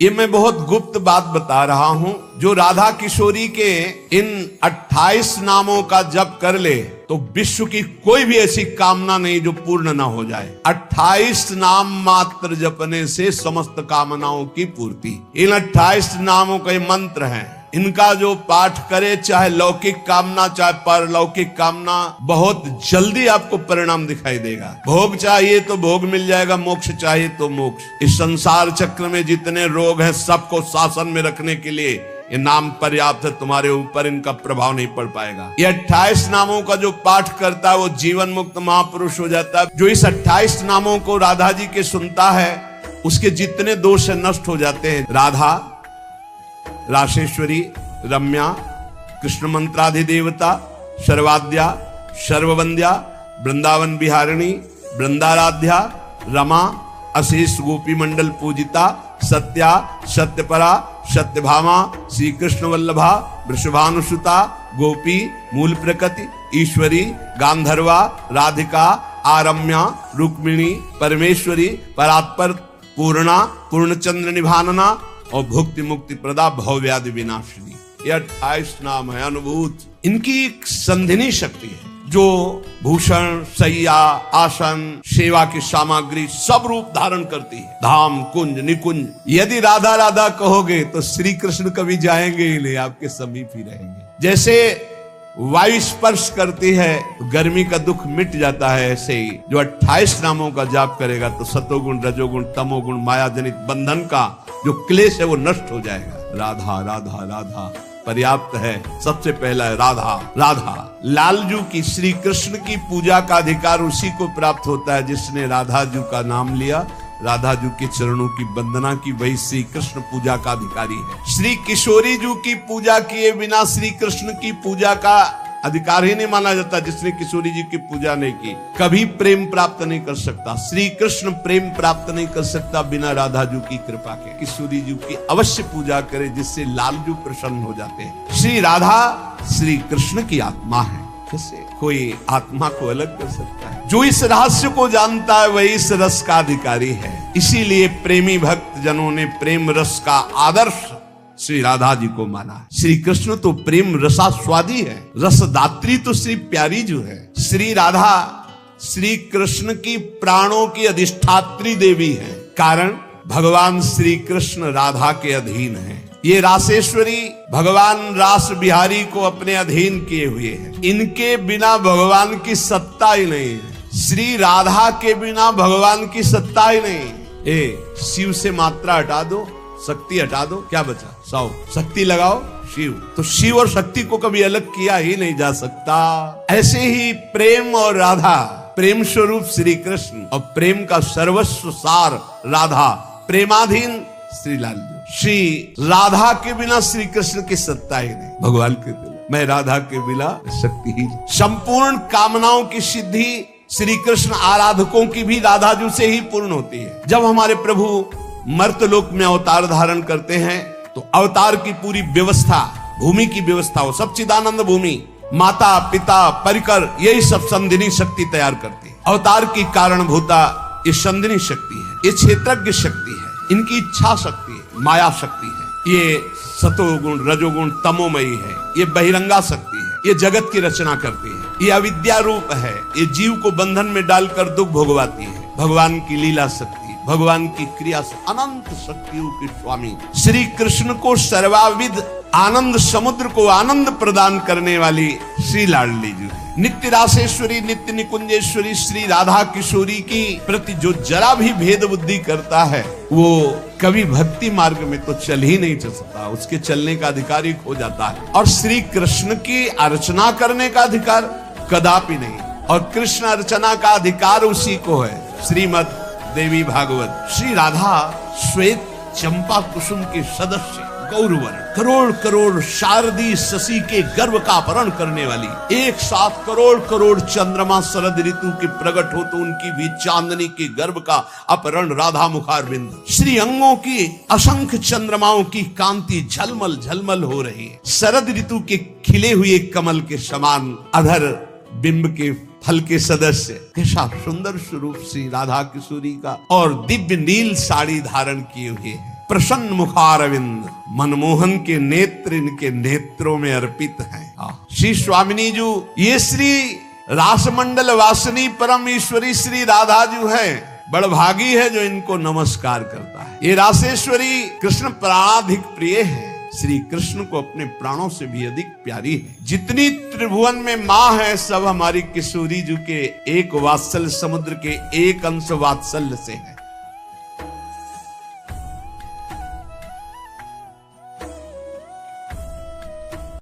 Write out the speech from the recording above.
ये मैं बहुत गुप्त बात बता रहा हूं। जो राधा किशोरी के इन 28 नामों का जप कर ले तो विश्व की कोई भी ऐसी कामना नहीं जो पूर्ण ना हो जाए। 28 नाम मात्र जपने से समस्त कामनाओं की पूर्ति। इन 28 नामों के मंत्र हैं। इनका जो पाठ करे, चाहे लौकिक कामना चाहे परलौकिक कामना, बहुत जल्दी आपको परिणाम दिखाई देगा। भोग चाहिए तो भोग मिल जाएगा, मोक्ष चाहिए तो मोक्ष। इस संसार चक्र में जितने रोग हैं सबको शासन में रखने के लिए ये नाम पर्याप्त है। तुम्हारे ऊपर इनका प्रभाव नहीं पड़ पाएगा। ये 28 नामों का जो पाठ करता है वो जीवन मुक्त महापुरुष हो जाता है। जो इस 28 नामों को राधा जी के सुनता है उसके जितने दोष नष्ट हो जाते हैं। राधा, राशेश्वरी, रम्या, कृष्ण मंत्राधिदेवता, सर्वाद्या, सर्ववंद्या, वृंदावन बिहारिणी, वृंदाराध्या, रमा, अशेष गोपी मंडल पूजिता, सत्या, सत्यपरा, सत्यभामा, श्री कृष्ण वल्लभा, वृषभानुसुता, गोपी, मूल प्रकृति, ईश्वरी, गांधर्वा, राधिका, आरम्या, रुक्मिणी, परमेश्वरी, परात्पर, पूर्णा, पूर्णचंद्र निभानना और भुक्ति मुक्ति प्रदा, भवव्याधि विनाशिनी। ये 28 नाम है अनुभूत। इनकी एक संधिनी शक्ति है जो भूषण, सैया, आसन, सेवा की सामग्री सब रूप धारण करती है। धाम, कुंज, निकुंज। यदि राधा राधा कहोगे तो श्री कृष्ण कभी जाएंगे ही नहीं, आपके समीप ही रहेंगे। जैसे वायु स्पर्श करती है तो गर्मी का दुख मिट जाता है, ऐसे ही जो 28 नामों का जाप करेगा तो सतोगुण, रजोगुण, तमोगुण, माया जनित बंधन का जो क्लेश है वो नष्ट हो जाएगा। राधा राधा राधा पर्याप्त है। सबसे पहला है राधा। राधा लालजू की, श्री कृष्ण की पूजा का अधिकार उसी को प्राप्त होता है जिसने राधा जी का नाम लिया, राधा जी के चरणों की वंदना की, वही श्री कृष्ण पूजा का अधिकारी है। श्री किशोरी जी की पूजा किए बिना श्री कृष्ण की पूजा का अधिकार ही नहीं माना जाता। जिसने किशोरी जी की पूजा नहीं की कभी प्रेम प्राप्त नहीं कर सकता। श्री कृष्ण प्रेम प्राप्त नहीं कर सकता बिना राधा जी की कृपा के। किशोरी जी की अवश्य पूजा करे जिससे लालजू प्रसन्न हो जाते हैं। श्री राधा श्री कृष्ण की आत्मा है। कैसे कोई आत्मा को अलग कर सकता है? जो इस रहस्य को जानता है वही इस रस का अधिकारी है। इसीलिए प्रेमी भक्त जनों ने प्रेम रस का आदर्श श्री राधा जी को माना। श्री कृष्ण तो प्रेम रसास्वादी है, रसदात्री तो श्री प्यारी जो है। श्री राधा श्री कृष्ण की प्राणों की अधिष्ठात्री देवी है। कारण भगवान श्री कृष्ण राधा के अधीन है। ये रासेश्वरी भगवान रास बिहारी को अपने अधीन किए हुए हैं। इनके बिना भगवान की सत्ता ही नहीं है। श्री राधा के बिना भगवान की सत्ता ही नहीं। शिव से मात्रा हटा दो, शक्ति हटा दो, क्या बचा? 100। शक्ति लगाओ शिव। तो शिव और शक्ति को कभी अलग किया ही नहीं जा सकता। ऐसे ही प्रेम और राधा, प्रेम स्वरूप श्री कृष्ण और प्रेम का सर्वस्व सार राधा, प्रेमाधीन श्री लाल। श्री राधा के बिना श्री कृष्ण की सत्ता ही नहीं। भगवान के बिना मैं राधा के बिना शक्तिहीन। संपूर्ण कामनाओं की सिद्धि श्री कृष्ण आराधकों की भी राधा जी से ही पूर्ण होती है। जब हमारे प्रभु मर्तलोक में अवतार धारण करते हैं तो अवतार की पूरी व्यवस्था, भूमि की व्यवस्था हो, सच्चिदानंद भूमि, माता पिता परिकर, यही सब संधिनी शक्ति तैयार करती है। अवतार की कारणभूता ये संधिनी शक्ति है, ये क्षेत्रज्ञ शक्ति है, इनकी इच्छा शक्ति है, माया शक्ति है, ये सतोगुण रजोगुण तमोमयी है, ये बहिरंगा शक्ति है, ये जगत की रचना करती है, ये अविद्या रूप है, ये जीव को बंधन में डालकर दुख भोगवाती है। भगवान की लीला शक्ति, भगवान की क्रिया से अनंत शक्तियों के स्वामी श्री कृष्ण को सर्वाविद आनंद समुद्र को आनंद प्रदान करने वाली श्री लाडली जी है। नित्य रासेश्वरी, नित्य निकुंजेश्वरी श्री राधा किशोरी की प्रति जो जरा भी भेद बुद्धि करता है वो कभी भक्ति मार्ग में तो चल ही नहीं चल सकता। उसके चलने का अधिकार ही खो जाता है। और श्री कृष्ण की अर्चना करने का अधिकार कदापि नहीं। और कृष्ण अर्चना का अधिकार उसी को है। श्रीमद देवी भागवत। श्री राधा श्वेत चंपा कुसुम के सदस्य गौरवर, करोड़ करोड़ शारदी शशि के गर्भ का अपहरण करने वाली, एक साथ करोड़ करोड़ चंद्रमा शरद ऋतु के प्रकट हो तो उनकी भी चांदनी के गर्भ का अपहरण राधा मुखारविंद। श्री अंगों की असंख्य चंद्रमाओं की कांति झलमल झलमल हो रही है। शरद ऋतु के खिले हुए कमल के समान अधर बिंब के फल के सदस्य। कैसा सुंदर स्वरूप श्री राधा किशोरी का। और दिव्य नील साड़ी धारण किए हुए हैं। प्रसन्न मुखारविंद, मनमोहन के नेत्र इनके नेत्रों में अर्पित हैं। श्री स्वामिनी जी ये श्री रासमंडल वासिनी परम ईश्वरी श्री राधा जी है, बड़भागी है जो इनको नमस्कार करता है। ये रासेश्वरी कृष्ण प्राणाधिक प्रिय है, श्री कृष्ण को अपने प्राणों से भी अधिक प्यारी है। जितनी त्रिभुवन में माँ है सब हमारी किशोरी जी के एक वात्सल्य समुद्र के एक अंश वात्सल्य से है।